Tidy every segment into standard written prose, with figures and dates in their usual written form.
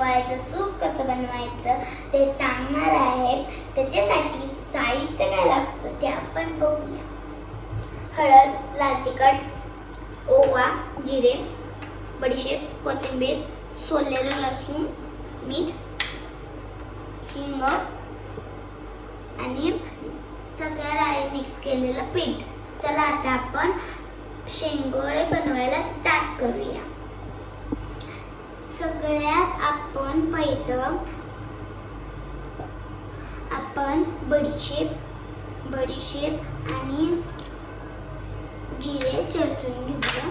शेंगवाळ्याचं soup कसं बनवायचं ते सांगणार आहे. त्याच्यासाठी साहित्य काय लागतं ते आपण बघूया. हळद, लाल तिखट, ओवा, जिरे, बडीशेप, कोथिंबीर, सोललेलं लसूण, मीठ, हिंग आणि सगळ्या डाळी मिक्स केलेलं पीठ. चला आता आपण शेंगोळे बनवायला स्टार्ट करूया. सगळ्यात आपण पहिलं बडीशेप आणि जिरे चेचून घेऊया.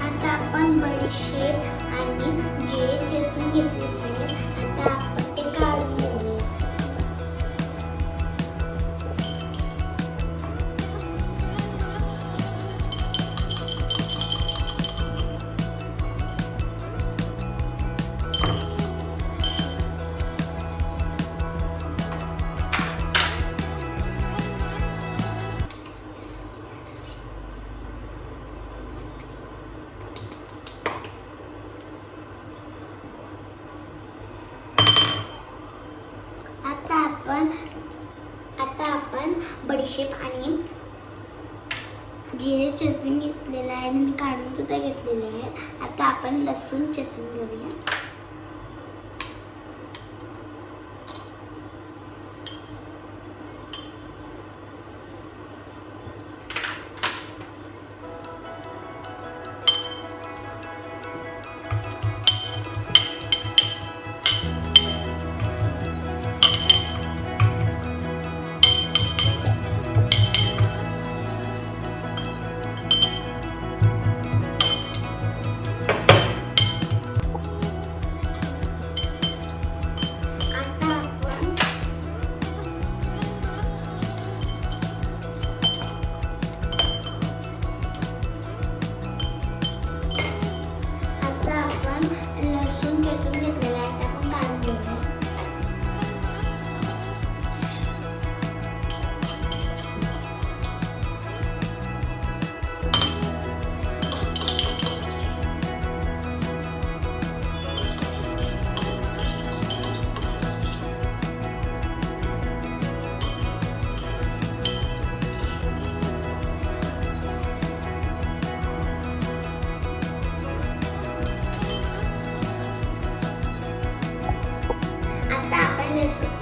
आता आपण बडीशेप आणि जिरे चेचून घेतलेले आहेत. आता आपण ते काढून घेऊया. आता आपण बडीशेप आणि जिरे चेचून घेतलेले आहे आणि काढून सुद्धा घेतलेले आहे. आता आपण लसूण चेचून घेऊया. लसूण चेचून घेतलेला आहे ते आपण काढून घेऊया.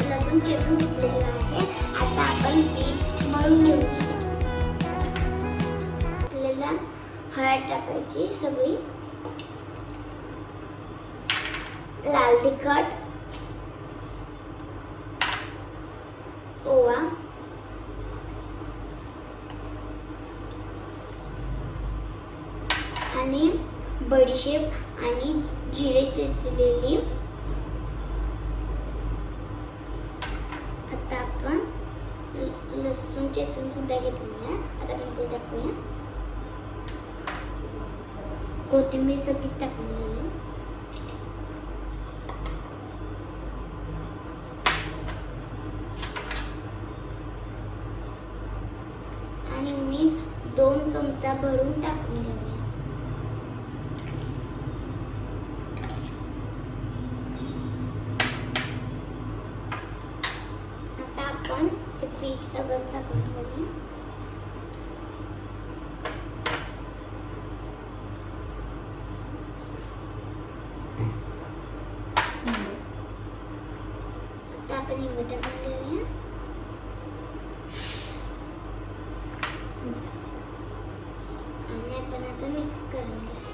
लसूण चेचून घेतलेलं आहे. आता आपण पीठ मळून घेऊया. आपल्याला हळद टाकायची सगळी, लाल तिखट, ओवा, आणि बडीशेप आणि जिरे चेचलेली. आता आपण लसूण चेचून सुद्धा घेतलेलं आहे. आता आपण ते टाकूया. कोथिंबीर सगळीच टाकून घेऊया. आणि मीठ 2 चमचा भरून टाकून घेऊया. आपण हे पीठ सगळं टाकून घेऊया. आता आपण हे टाकून घेऊया. आणि आपण आता मिक्स करून घेऊया.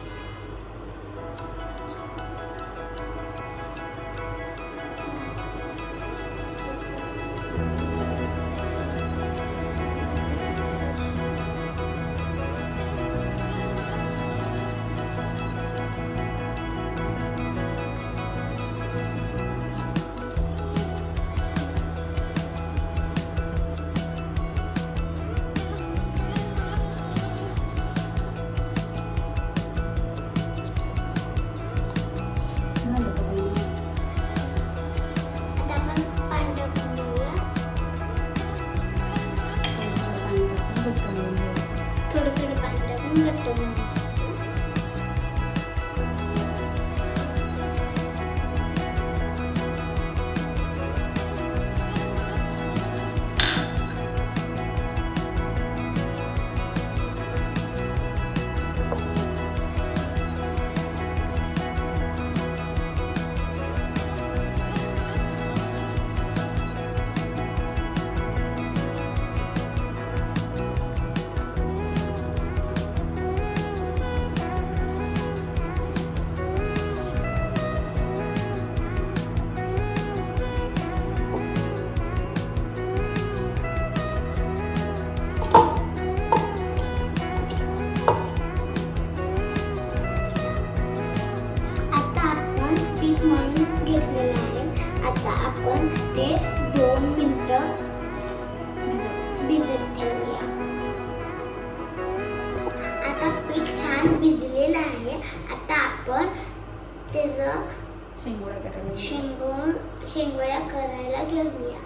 एकदम घट्ट बनवतो. मळून घेतलेलं आहे. आता आपण ते 2 मिनिटं भिजत ठेवूया. आता पीठ छान भिजलेलं आहे. आता आपण त्याचं शेंगोळ्या करायला घेऊया.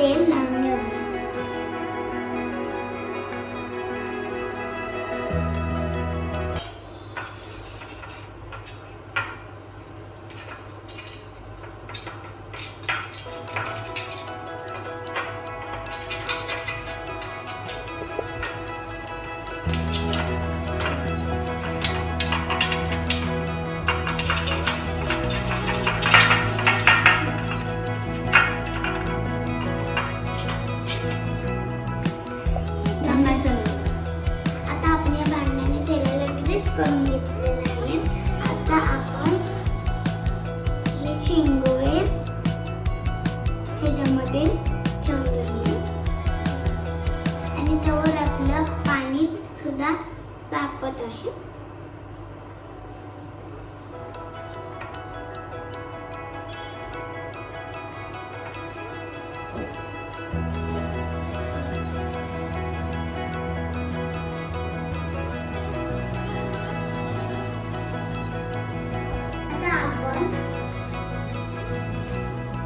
तेल लावून घेऊया. आता आपण या भांड्याने तेलाला ग्रीस करून घेतलेलं आहे. आता आपण हे शेंगोळे ह्याच्यामध्ये ठेवून घेऊया आणि त्यावर आपलं पाणी सुद्धा तापत आहे.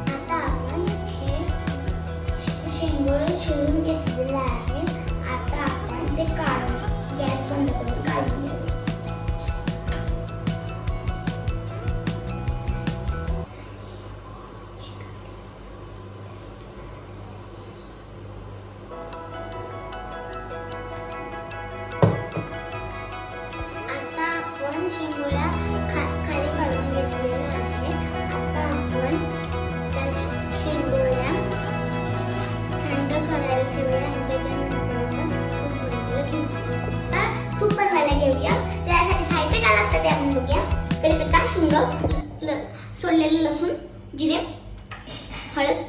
आता आपण हे शेंगोळे शिजवून घेतलेले आहे. आता आपण ते काढून गॅस बंद करून काढून घेऊ. आता आपण शेंगोळ्या खाली काढून घेतलेल्या आहेत. आता आपण त्या शेंगोळ्या थंड करायला ठेवूया आणि त्याच्यानंतर आपण सूप बनवायला घेऊया. सूप बनवायला घेऊया. त्यासाठी साहित्य काय लागतं ते आपण बघूया. कढीपत्ता, हिंग, सोललेलं लसूण, जिरे, हळद,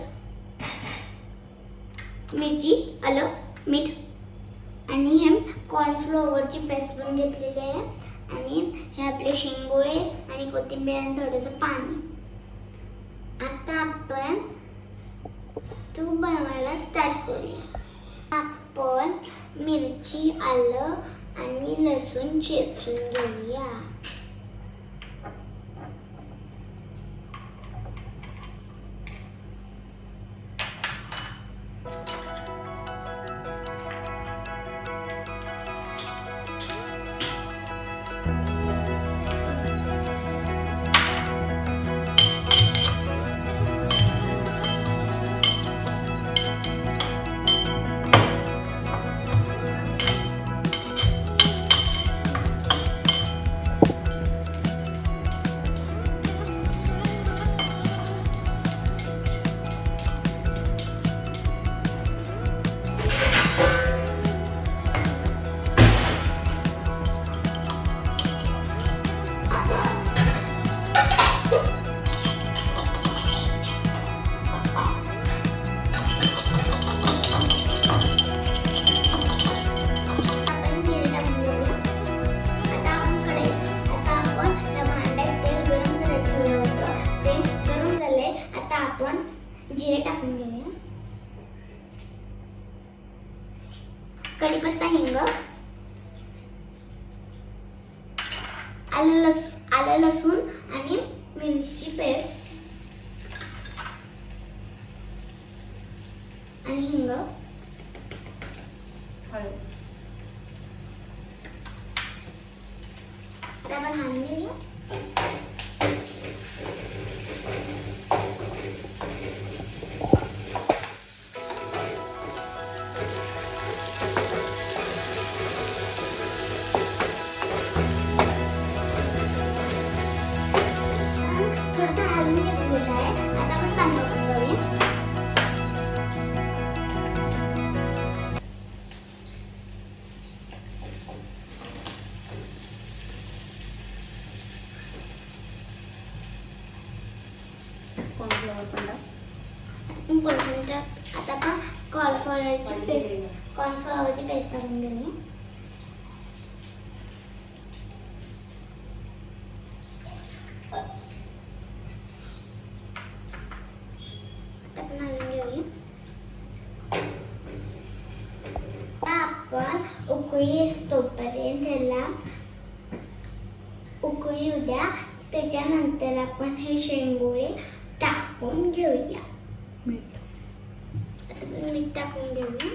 मिरची, आलं, मीठ आणि हे कॉर्नफ्लोअरची पेस्ट पण घेतलेली आहे आणि हे आपले शेंगोळे आणि कोथिंबीर आणि थोडंसं पाणी. आता आपण सूप बनवायला स्टार्ट करूया. आपण मिरची, आलं आणि लसूण चेचून घेऊया. जिरे टाकून घेऊया. कढीपत्ता, हिंग, आलं लसूण आणि मिरची पेस्ट आणि हिंग, हळद. आता आपण हालून घेऊया. आता आपण कॉर्नफ्लॉवरची पेस्ट टाकून घेऊया. आपण उकळी तोपर्यंत त्याला उकळी येऊ द्या. त्याच्यानंतर आपण हे शेंगोळे टाकून घेऊया. आता टाकून घेऊया.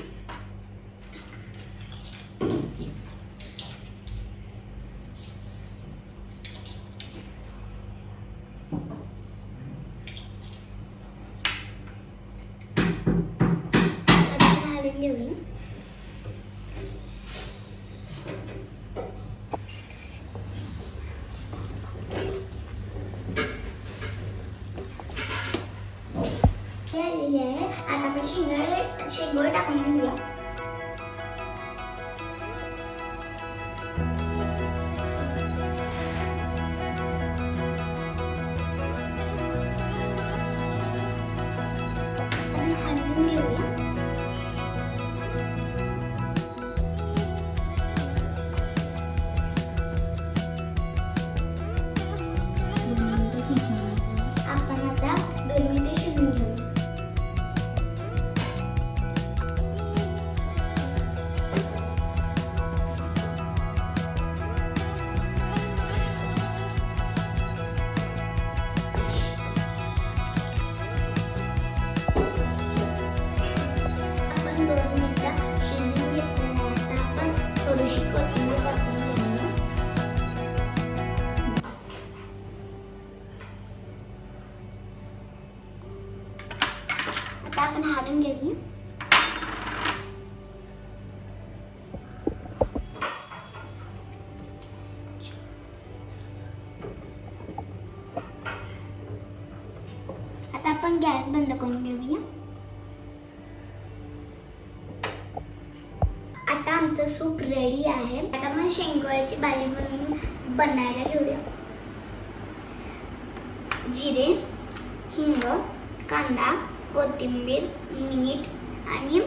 घेऊया. आलेली आहे. आता आपण शेंगोळे टाकून घेऊया. आपण हलवून घेऊया. आपण आता 2 मिनिटे शिजवून घेऊ. आपण 2 मिनिटं शिजवून घेतलेलं आहे. आता आपण थोडीशी कोथिंबीर टाकून घेऊया. आता आपण हालून घेऊया. आता आपण गॅस बंद करून घेऊया. आता आमचं सूप रेडी आहे. आता आपण शेंगोळ्याची भाजी बनायला घेऊया. जिरे, हिंग, कांदा, कोथिंबीर, मीठ आणि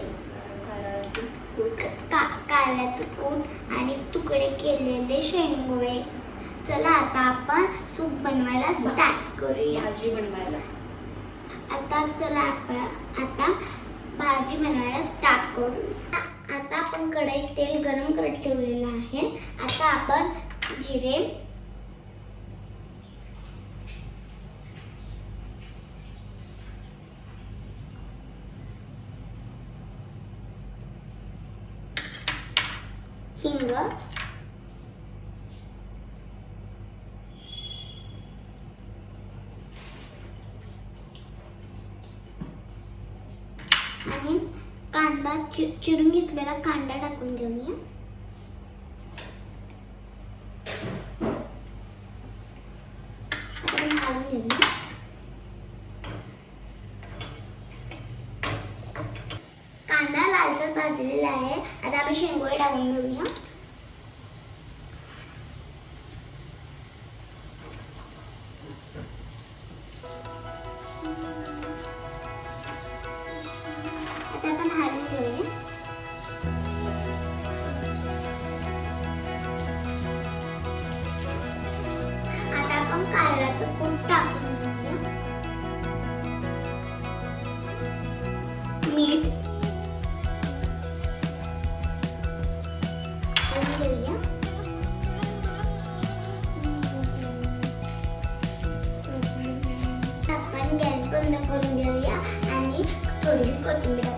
कारल्याचं कूट आणि तुकडे केलेले शेंगोळे. चला आता आपण सूप बनवायला स्टार्ट करूया. भाजी बनवायला आता चला आता भाजी बनवायला स्टार्ट करूया. आता आपण कढईत तेल गरम करत ठेवलेलं आहे. आता आपण जिरे, हिंग, आणि कांदा चिरून घेतलेला कांदा टाकून घेऊया. आपण घालून घेऊया. कांदा लालसर भाजलेला आहे. आता आपण शेंगोळे टाकून घेऊया. आता आपण हलवून घेऊया. आता आपण कारल्याचं कूट टाकून घेऊया. मीठ घेऊया. आपण गॅस बंद करून घेऊया आणि थोडी कोथिंबीर